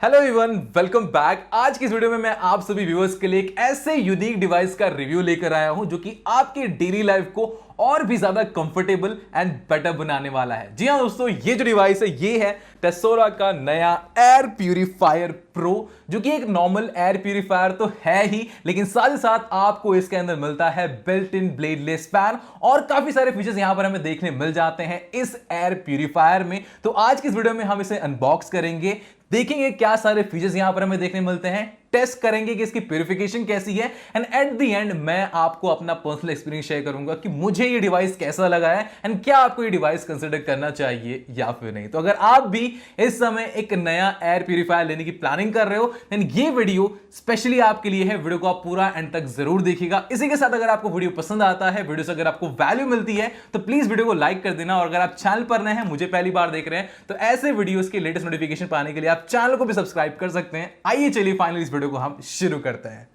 Hello everyone, welcome back. आज की इस वीडियो में मैं आप सभी व्यूअर्स के लिए एक ऐसे यूनिक डिवाइस का रिव्यू लेकर आया हूं जो कि आपकी डेली लाइफ को और भी ज्यादा कंफर्टेबल एंड बेटर बनाने वाला है। जी हां दोस्तों, ये जो डिवाइस है ये है टेस्ला का नया एयर प्यूरिफायर प्रो, जो कि एक नॉर्मल एयर प्यूरिफायर तो है ही, लेकिन साथ ही साथ आपको इसके अंदर मिलता है बिल्ट इन ब्लेडलेस फैन और काफी सारे फीचर्स यहां पर हमें देखने मिल जाते हैं इस एयर प्यूरिफायर में। तो आज की इस वीडियो में हम इसे अनबॉक्स करेंगे, देखेंगे क्या सारे फीचर्स यहां पर हमें देखने मिलते हैं, टेस्ट करेंगे कि इसकी प्यूरिफिकेशन कैसी है एंड एट द एंड मैं आपको अपना पर्सनल एक्सपीरियंस शेयर करूंगा कि मुझे ये डिवाइस कैसा लगा है एंड क्या आपको ये डिवाइस कंसीडर करना चाहिए या फिर नहीं। तो अगर आप भी इस समय एक नया एयर प्यूरिफायर लेने की प्लानिंग कर रहे हो देन ये वीडियो स्पेशली आपके लिए है। वीडियो को आप पूरा एंड तक जरूर देखिएगा। इसी के साथ अगर आपको वीडियो पसंद आता है, वीडियो से अगर आपको वैल्यू मिलती है तो प्लीज वीडियो को लाइक कर देना, और अगर आप चैनल पर नए हैं, मुझे पहली बार देख रहे हैं, तो ऐसे वीडियोस के लेटेस्ट नोटिफिकेशन पाने के लिए आप चैनल को भी सब्सक्राइब कर सकते हैं। आइए चलिए फाइनली इस वीडियो को हम शुरू करते हैं।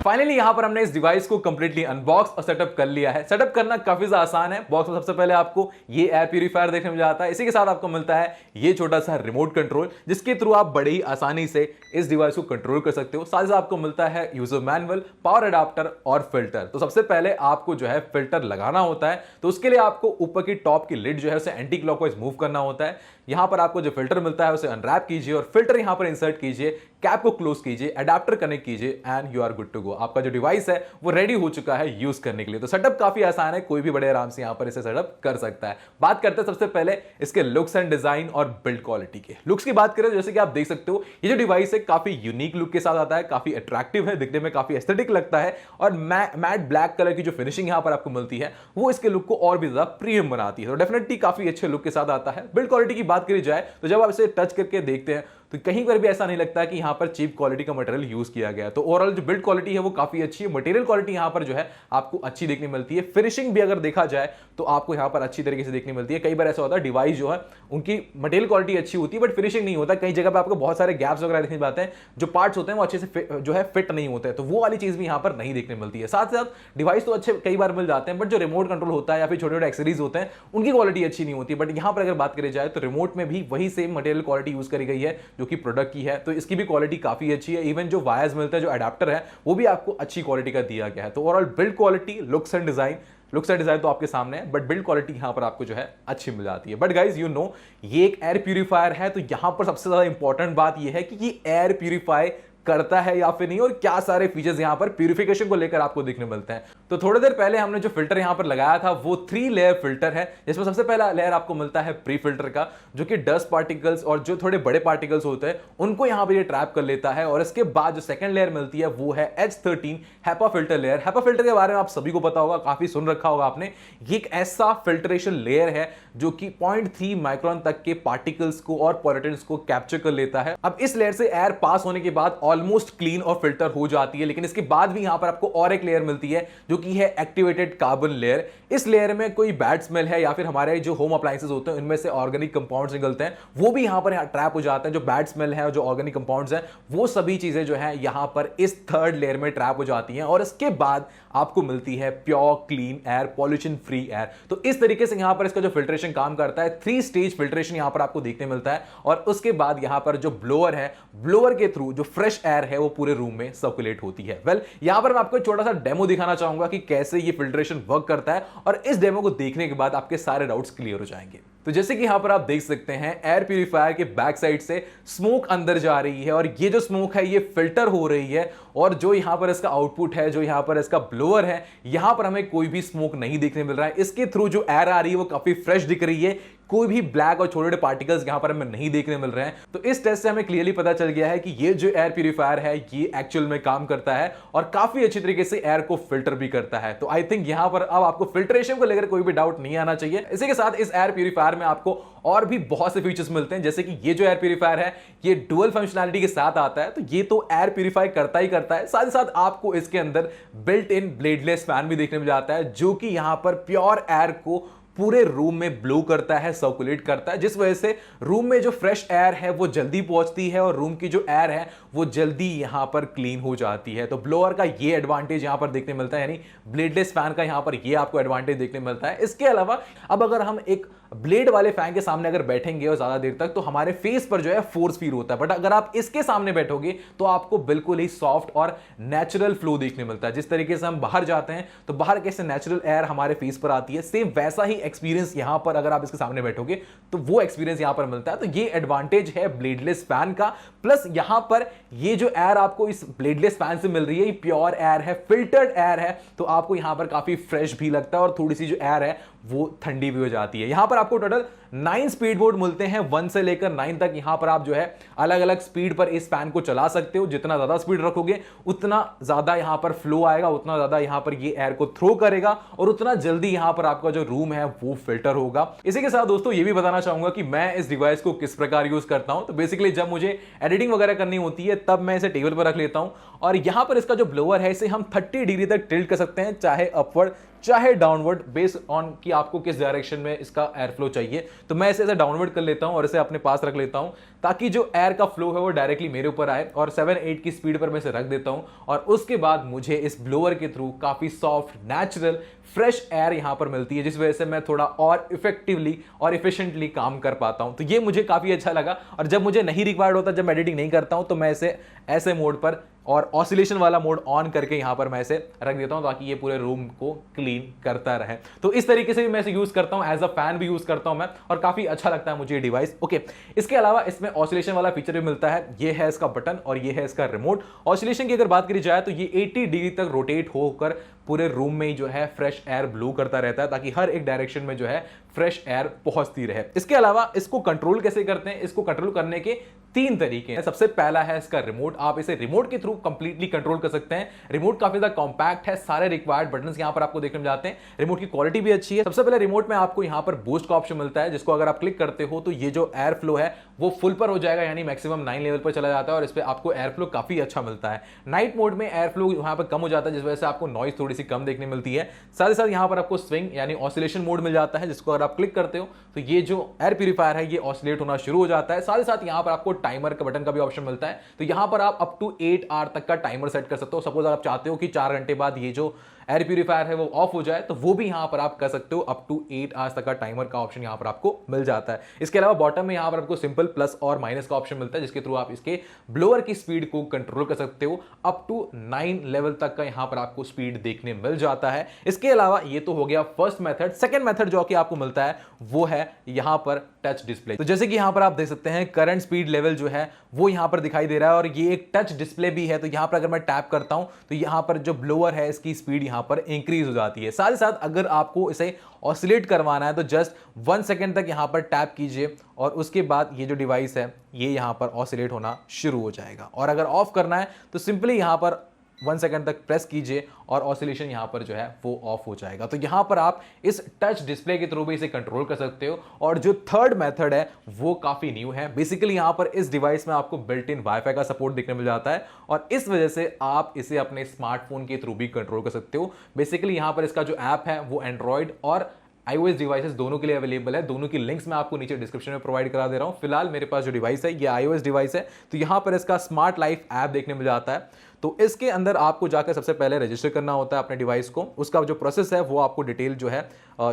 फाइनली यहां पर हमने इस डिवाइस को कंप्लीटली अनबॉक्स और सेटअप कर लिया है। सेटअप करना काफी ज्यादा आसान है। बॉक्स में सबसे पहले आपको ये एयर प्यूरिफायर देखने में जाता है, इसी के साथ आपको मिलता है ये छोटा सा रिमोट कंट्रोल, जिसके थ्रू आप बड़े ही आसानी से इस डिवाइस को कंट्रोल कर सकते हो। साथ ही साथ आपको मिलता है यूजर मैनुअल, पावर अडाप्टर और फिल्टर। तो सबसे पहले आपको जो है फिल्टर लगाना होता है, तो उसके लिए आपको ऊपर की टॉप की लिड जो है उसे एंटी क्लॉकवाइज मूव करना होता है। यहां पर आपको जो फिल्टर मिलता है उसे अनरैप कीजिए और फिल्टर यहां पर इंसर्ट कीजिए, कैप को क्लोज कीजिए, अडाप्टर कनेक्ट कीजिए and you are good to go. आपका जो डिवाइस है वो रेडी हो चुका है यूज करने के लिए। तो सेटअप काफी आसान है, कोई भी बड़े आराम से यहां पर इसे सेटअप कर सकता है। बात करते हैं सबसे पहले इसके लुक्स एंड डिजाइन और बिल्ड क्वालिटी के। लुक्स की बात करें तो जैसे कि आप देख सकते हो ये जो डिवाइस है काफी यूनिक लुक के साथ आता है, काफी अट्रैक्टिव है, दिखने में काफी एस्थेटिक लगता है और मैट ब्लैक कलर की जो फिनिशिंग यहां पर आपको मिलती है वो इसके लुक को और भी ज्यादा प्रीमियम बनाती है। तो डेफिनेटली काफी अच्छे लुक के साथ आता है। बिल्ड क्वालिटी की बात करी जाए तो जब आप इसे टच करके देखते हैं तो कहीं पर भी ऐसा नहीं लगता कि यहां पर चीप क्वालिटी का मटेरियल यूज किया गया है। तो ओवरऑल जो बिल्ड क्वालिटी है वो काफी अच्छी है। मटेरियल क्वालिटी यहां पर जो है आपको अच्छी देखने मिलती है। फिनिशिंग भी अगर देखा जाए तो आपको यहां पर अच्छी तरीके से देखने मिलती है। कई बार ऐसा होता है डिवाइस जो है उनकी मटेरियल क्वालिटी अच्छी होती है बट फिनिशिंग नहीं होता। कई जगह पर आपको बहुत सारे गैप्स वगैरह देखने पाते हैं, जो पार्ट्स होते हैं वो अच्छे से जो है फिट नहीं होते हैं, तो वो वाली चीज भी यहां पर नहीं देखने मिलती है। साथ साथ डिवाइस तो अच्छे कई बार मिल जाते हैं बट जो रिमोट कंट्रोल होता है या फिर छोटे छोटे एक्सेसरीज होते हैं उनकी क्वालिटी अच्छी नहीं होती। बट यहां पर अगर बात करी जाए तो रिमोट में भी वही सेम मटेरियल क्वालिटी यूज करी गई है जो कि प्रोडक्ट की है, तो इसकी भी क्वालिटी काफी अच्छी है। इवन जो वायर्स मिलता है, जो अडेप्टर है, वो भी आपको अच्छी क्वालिटी का दिया गया है। तो overall build quality, looks and design तो आपके सामने है, बट बिल्ड क्वालिटी यहां पर आपको जो है अच्छी मिल जाती है। बट गाइज यू नो ये एक एयर प्यूरिफायर है, तो यहां पर सबसे ज्यादा इंपॉर्टेंट बात यह है कि ये एयर प्यूरिफाई करता है या फिर नहीं, और क्या सारे फीचर्स यहां पर प्यूरिफिकेशन को लेकर आपको देखने मिलते हैं। तो थोड़ी देर पहले हमने जो फिल्टर यहां पर लगाया था वो 3 लेयर फिल्टर है, जिसमें सबसे पहला लेयर आपको मिलता है प्री फिल्टर का, जो कि डस्ट पार्टिकल्स और जो थोड़े बड़े पार्टिकल्स होते हैं उनको यहां पर ये ट्रैप कर लेता है। और इसके बाद जो सेकंड लेयर मिलती है वो है H13 HEPA filter layer. HEPA filter के बारे में आप सभी को पता होगा, काफी सुन रखा होगा आपने। ये एक ऐसा फिल्ट्रेशन लेयर है जो कि 0.3 माइक्रोन तक के पार्टिकल्स को और पॉल्यूटेंट्स को कैप्चर कर लेता है। अब इस लेयर से एयर पास होने के बाद ऑलमोस्ट क्लीन और फिल्टर हो जाती है, लेकिन इसके बाद भी यहां पर आपको और एक लेयर मिलती है जो कि है एक्टिवेटेड कार्बन लेयर। इस लेयर में कोई बैड स्मेल है या फिर हमारे जो होम अप्लायंसेस होते हैं उनमें से ऑर्गेनिक कंपाउंड्स निकलते हैं, वो भी यहां पर ट्रैप हो जाते हैं। जो बैड स्मेल है और जो ऑर्गेनिक कंपाउंड्स हैं वो सभी चीजें जो है यहां पर इस थर्ड लेयर में ट्रैप हो जाती हैं और इसके बाद आपको मिलती है pure clean air, pollution free air. तो इस तरीके से यहां पर इसका जो फिल्ट्रेशन काम करता है, 3 स्टेज फिल्ट्रेशन यहां पर आपको देखने मिलता है। और उसके बाद यहां पर जो ब्लोअर है, ब्लोअर के थ्रू जो फ्रेश एयर है वो पूरे रूम में सर्कुलेट होती है। यहां पर मैं आपको एक छोटा सा डेमो दिखाना चाहूंगा कि कैसे ये फिल्ट्रेशन वर्क करता है, और इस डेमो को देखने के बाद आपके सारे डाउट्स क्लियर हो जाएंगे। तो जैसे कि यहां पर आप देख सकते हैं एयर प्यूरिफायर के बैक साइड से स्मोक अंदर जा रही है और ये जो स्मोक है ये फिल्टर हो रही है और जो यहाँ पर इसका आउटपुट है, जो यहाँ पर इसका ब्लोअर है, यहाँ पर हमें कोई भी स्मोक नहीं देखने मिल रहा है। इसके थ्रू जो एयर आ रही है वो काफी फ्रेश दिख रही है, कोई भी ब्लैक और छोटे छोटे पार्टिकल्स यहां पर हमें नहीं देखने मिल रहे हैं। तो इस टेस्ट से हमें क्लियरली पता चल गया है कि ये जो एयर प्यूरीफायर है ये एक्चुअल में काम करता है और काफी अच्छी तरीके से एयर को फिल्टर भी करता है। तो आई थिंक यहां पर अब आपको फिल्ट्रेशन को लेकर कोई भी डाउट नहीं आना चाहिए। इसी के साथ इस एयर प्यूरीफायर में आपको और भी बहुत से फीचर्स मिलते हैं, जैसे कि ये जो एयर प्यूरीफायर है ये डुअल फंक्शनैलिटी के साथ आता है। तो ये तो एयर प्यूरीफाई करता ही करता है, साथ ही साथ आपको इसके अंदर बिल्ट इन ब्लेडलेस फैन भी देखने में जाता है, जो कि यहां पर प्योर एयर को पूरे रूम में ब्लो करता है, सर्कुलेट करता है, जिस वजह से रूम में जो फ्रेश एयर है वो जल्दी पहुंचती है और रूम की जो एयर है वो जल्दी यहां पर क्लीन हो जाती है। तो ब्लोअर का ये एडवांटेज यहां पर देखने मिलता है, यानी ब्लेडलेस फैन का यहां पर ये आपको एडवांटेज देखने मिलता है। इसके अलावा अब अगर हम एक ब्लेड वाले फैन के सामने अगर बैठेंगे और ज्यादा देर तक तो हमारे फेस पर जो है फोर्स फील होता है, बट अगर आप इसके सामने बैठोगे तो आपको बिल्कुल ही सॉफ्ट और नेचुरल फ्लो देखने मिलता है। जिस तरीके से हम बाहर जाते हैं तो बाहर कैसे नेचुरल एयर हमारे फेस पर आती है, सेम वैसा ही एक्सपीरियंस यहां पर अगर आप इसके सामने बैठोगे तो वो एक्सपीरियंस यहां पर मिलता है। तो ये एडवांटेज है ब्लेडलेस फैन का। प्लस यहां पर ये जो एयर आपको इस ब्लेडलेस फैन से मिल रही है ये प्योर एयर है, फिल्टर्ड एयर है, तो आपको यहां पर काफी फ्रेश भी लगता है और थोड़ी सी जो एयर है वो ठंडी भी हो जाती है। यहां पर आपको टोटल 9 स्पीड मोड मिलते हैं, 1 से लेकर 9 तक। यहां पर आप जो है अलग अलग स्पीड पर इस फैन को चला सकते हो। जितना ज्यादा स्पीड रखोगे उतना ज्यादा यहां पर फ्लो आएगा, उतना ज्यादा यहां पर ये एयर को थ्रो करेगा और उतना जल्दी यहां पर आपका जो रूम है वो फिल्टर होगा। इसी के साथ दोस्तों ये भी बताना चाहूंगा कि मैं इस डिवाइस को किस प्रकार यूज करता हूं। तो बेसिकली जब मुझे एडिटिंग वगैरह करनी होती है तब मैं इसे टेबल पर रख लेता हूं और यहां पर इसका जो ब्लोअर है इसे हम 30 डिग्री तक टिल्ट कर सकते हैं, चाहे अपवर्ड चाहे डाउनवर्ड, बेस्ड ऑन कि आपको किस डायरेक्शन में इसका एयर फ्लो चाहिए। तो मैं इसे डाउनवर्ड कर लेता हूं और इसे अपने पास रख लेता हूं ताकि जो एयर का फ्लो है वो डायरेक्टली मेरे ऊपर आए और 7-8 की स्पीड पर मैं इसे रख देता हूं और उसके बाद मुझे इस ब्लोअर के थ्रू काफी सॉफ्ट नेचुरल फ्रेश एयर यहां पर मिलती है, जिस वजह से मैं थोड़ा और इफेक्टिवली और इफिशिएंटली काम कर पाता हूं। तो ये मुझे काफी अच्छा लगा और जब मुझे नहीं रिक्वायर्ड होता, जब मैं एडिटिंग नहीं करता हूं तो मैं इसे ऐसे मोड पर और ऑसिलेशन वाला मोड ऑन करके यहां पर मैं इसे रख देता हूं ताकि ये पूरे रूम को क्लीन करता रहे। तो इस तरीके से भी मैं इसे यूज करता हूं, एज अ फैन भी यूज करता हूं मैं और काफी अच्छा लगता है मुझे ये डिवाइस। ओके, इसके अलावा इसमें ऑसिलेशन वाला फीचर भी मिलता है। ये है इसका बटन और ये है इसका रिमोट। ऑसिलेशन की अगर बात करी जाए तो ये 80 डिग्री तक रोटेट होकर पूरे रूम में ही जो है फ्रेश एयर ब्लो करता रहता है ताकि हर एक डायरेक्शन में जो है फ्रेश एयर पहुंचती रहे। इसके अलावा इसको कंट्रोल कैसे करते हैं? इसको कंट्रोल करने के 3 तरीके हैं। सबसे पहला है इसका रिमोट। आप इसे रिमोट के थ्रू कंप्लीटली कंट्रोल कर सकते हैं। रिमोट काफी ज्यादा कॉम्पैक्ट है, सारे रिक्वायर्ड बटन्स यहां पर आपको देखने में जाते हैं। रिमोट की क्वालिटी भी अच्छी है। सबसे पहले रिमोट में आपको यहां पर बूस्ट का ऑप्शन मिलता है, जिसको अगर आप क्लिक करते हो तो ये जो एयर फ्लो है वो फुल पर हो जाएगा, यानी मैक्सिमम 9 लेवल पर चला जाता है और इस पे आपको एयर फ्लो काफी अच्छा मिलता है। नाइट मोड में एयर फ्लो यहां पर कम हो जाता है, जिस वजह से आपको नॉइज थोड़ी सी कम देखने मिलती है। साथ ही साथ यहां पर आपको स्विंग यानी ऑसिलेशन मोड मिल जाता है, जिसको अगर आप क्लिक करते हो तो ये जो एयर प्यूरीफायर है ये ऑसिलेट होना शुरू हो जाता है। साथ ही साथ यहां पर आपको टाइमर का बटन का भी ऑप्शन मिलता है। तो यहां पर आप अप टू 8 आवर तक का टाइमर सेट कर सकते हो। सपोज आप चाहते हो कि 4 घंटे बाद ये जो एयर प्यूरीफायर है वो ऑफ हो जाए तो वो भी यहां पर आप कर सकते हो। अप टू 8 आवर्स तक का टाइमर का ऑप्शन यहां पर आपको मिल जाता है। इसके अलावा बॉटम में यहां पर आपको सिंपल प्लस और माइनस का ऑप्शन मिलता है, जिसके थ्रू आप इसके ब्लोअर की स्पीड को कंट्रोल कर सकते हो। अप टू 9 लेवल तक का यहां पर आपको स्पीड देखने मिल जाता है। इसके अलावा ये तो हो गया फर्स्ट मेथड। सेकंड मेथड जो कि आपको मिलता है वो है यहां पर टच डिस्प्ले। तो जैसे कि यहां पर आप देख सकते हैं करंट स्पीड लेवल जो है वो यहां पर दिखाई दे रहा है और ये एक टच डिस्प्ले भी है। तो यहां पर अगर मैं टैप करता हूं तो यहां पर जो ब्लोअर है इसकी स्पीड यहां पर इंक्रीज हो जाती है। साथ ही साथ अगर आपको इसे ऑसिलेट करवाना है तो जस्ट 1 सेकंड तक यहां पर टैप कीजिए और उसके बाद ये जो डिवाइस है ये यहां पर ऑसिलेट होना शुरू हो जाएगा। और अगर ऑफ करना है तो सिंपली यहां पर 1 सेकंड तक प्रेस कीजिए और ऑसिलेशन यहां पर जो है वो ऑफ हो जाएगा। तो यहां पर आप इस टच डिस्प्ले के थ्रू भी इसे कंट्रोल कर सकते हो। और जो थर्ड मेथड है वो काफी न्यू है। बेसिकली यहां पर इस डिवाइस में आपको बिल्ट इन वाईफाई का सपोर्ट देखने मिल जाता है और इस वजह से आप इसे अपने स्मार्टफोन के थ्रू भी कंट्रोल कर सकते हो। बेसिकली यहां पर इसका जो ऐप है वो एंड्रॉइड और iOS डिवाइसेस दोनों के लिए अवेलेबल है। दोनों की लिंक्स मैं आपको नीचे डिस्क्रिप्शन में प्रोवाइड करा दे रहा हूं। फिलहाल मेरे पास जो डिवाइस है ये iOS डिवाइस है। तो यहां पर इसका स्मार्ट लाइफ ऐप देखने मिल जाता है। तो इसके अंदर आपको जाकर सबसे पहले रजिस्टर करना होता है अपने डिवाइस को। उसका जो प्रोसेस है वो आपको डिटेल जो है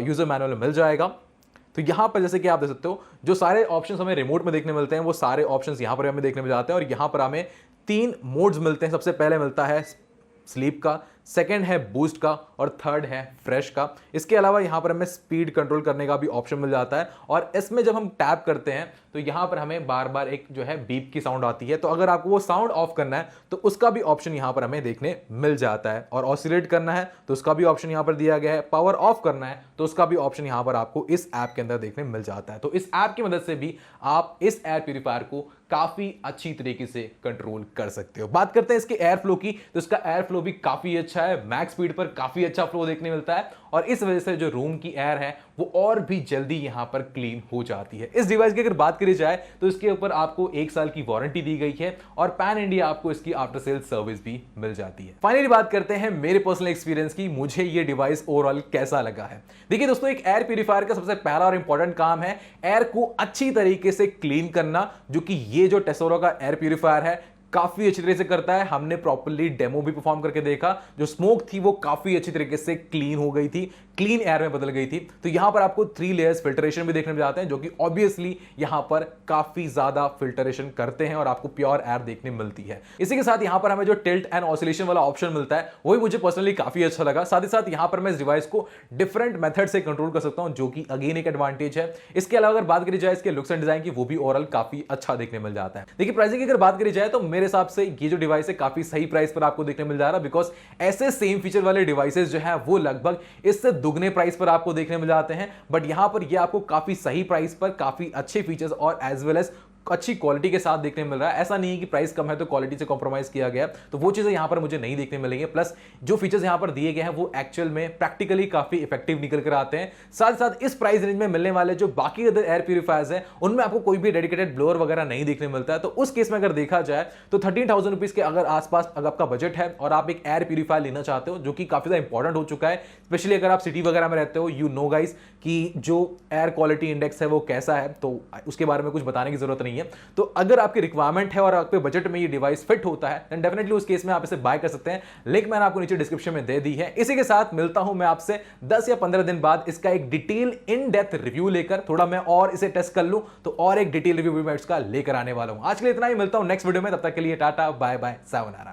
यूजर मैनुअल में मिल जाएगा। तो यहां पर जैसे कि आप देख सकते हो जो सारे ऑप्शंस हमें रिमोट में देखने मिलते हैं वो सारे ऑप्शंस यहां पर हमें देखने मिल जाते हैं और यहां पर हमें 3 मोड्स मिलते हैं। सबसे पहले मिलता है स्लीप का, सेकंड है बूस्ट का और थर्ड है फ्रेश का। इसके अलावा यहां पर हमें स्पीड कंट्रोल करने का भी ऑप्शन मिल जाता है और इसमें जब हम टैप करते हैं तो यहां पर हमें बार बार एक जो है बीप की साउंड आती है, तो अगर आपको वो साउंड ऑफ करना है तो उसका भी ऑप्शन यहां पर हमें देखने मिल जाता है, और ऑसिलेट करना है तो उसका भी ऑप्शन यहां पर दिया गया है, पावर ऑफ करना है तो उसका भी ऑप्शन यहां पर आपको इस ऐप के अंदर देखने मिल जाता है। तो इस ऐप की मदद से भी आप इस एयर प्यूरीफायर को काफी अच्छी तरीके से कंट्रोल कर सकते हो। बात करते हैं इसके एयर फ्लो की, तो इसका एयर फ्लो भी काफी अच्छा है, मैक्स स्पीड पर काफी अच्छा फ्लो देखने मिलता है और इस वजह से जो रूम की एयर है वो और भी जल्दी यहां पर क्लीन हो जाती है। इस डिवाइस की अगर बात करी जाए तो इसके ऊपर आपको 1 साल की वारंटी दी गई है और पैन इंडिया आपको इसकी आफ्टर सेल सर्विस भी मिल जाती है। फाइनली बात करते हैं मेरे पर्सनल एक्सपीरियंस की, मुझे ये डिवाइस ओवरऑल कैसा लगा है। देखिए दोस्तों, एक एयर प्यूरीफायर का सबसे पहला और इंपॉर्टेंट काम है एयर को अच्छी तरीके से क्लीन करना, जो कि ये जो टेसोरो का एयर प्यूरीफायर है काफी अच्छी तरीके से करता है। हमने प्रॉपर्ली डेमो भी परफॉर्म करके देखा, जो स्मोक थी वो काफी अच्छी तरीके से क्लीन हो गई थी, क्लीन एयर में बदल गई थी। तो यहां पर आपको 3 लेयर्स फिल्टरेशन भी देखने में जाते हैं, जो कि ऑब्वियसली यहां पर काफी ज्यादा फिल्टरेशन करते हैं और आपको प्योर एयर देखने मिलती है। इसी के साथ यहां पर हमें जो टिल्ट एंड ऑसिलेशन वाला ऑप्शन मिलता है वो भी मुझे पर्सनली काफी अच्छा लगा। साथ ही साथ यहां पर मैं इस डिवाइस को डिफरेंट मेथड से कंट्रोल कर सकता हूं, जो कि अगेन एक एडवांटेज है। इसके अलावा अगर बात करी जाए इसके लुक्स एंड डिजाइन की, वो भी ओवरऑल काफी अच्छा देखने मिल जाता है। देखिए प्राइसिंग की अगर बात करी जाए तो मेरे हिसाब से ये जो डिवाइस है काफी सही प्राइस पर आपको देखने मिल जा रहा है, बिकॉज ऐसे सेम फीचर वाले डिवाइसेस जो है वो लगभग इससे दुगने प्राइस पर आपको देखने मिल जाते हैं, बट यहां पर ये आपको काफी सही प्राइस पर काफी अच्छे फीचर्स और एज वेल एज अच्छी क्वालिटी के साथ देखने मिल रहा है। ऐसा नहीं है कि प्राइस कम है तो क्वालिटी से कॉम्प्रोमाइज किया गया, तो वो चीजें यहां पर मुझे नहीं देखने मिलेंगे। प्लस जो फीचर्स यहां पर दिए गए हैं वो एक्चुअल में प्रैक्टिकली काफी इफेक्टिव निकल कर आते हैं। साथ साथ इस प्राइस रेंज में मिलने वाले जो बाकी अदर एयर प्यूरीफायर्स हैं उनमें आपको कोई भी डेडिकेटेड ब्लोअर वगैरह नहीं देखने मिलता है। तो उस केस में अगर देखा जाए तो 13,000 रुपीज के अगर आसपास अगर आपका बजट है और आप एक एयर प्यूरीफायर लेना चाहते हो, जो कि काफी ज्यादा इंपॉर्टेंट हो चुका है, स्पेशली अगर आप सिटी वगैरह में रहते हो, यू नो गाइस कि जो एयर क्वालिटी इंडेक्स है वो कैसा है, तो उसके बारे में कुछ बताने की जरूरत नहीं है। तो अगर आपकी रिक्वायरमेंट है और आपके बजट में ये डिवाइस फिट होता है देन डेफिनेटली उस केस में आप इसे बाय कर सकते हैं। लिंक मैंने आपको नीचे डिस्क्रिप्शन में दे दी है। इसी के साथ मिलता हूं मैं आपसे 10 या 15 दिन बाद इसका एक डिटेल इन डेप्थ रिव्यू लेकर, थोड़ा मैं और इसे टेस्ट कर लूं तो और एक डिटेल रिव्यू मैं इसका लेकर आने वाला हूं। आज के लिए इतना ही, मिलता हूं नेक्स्ट वीडियो में, तब तक के लिए टाटा बाय बाय सायोनारा।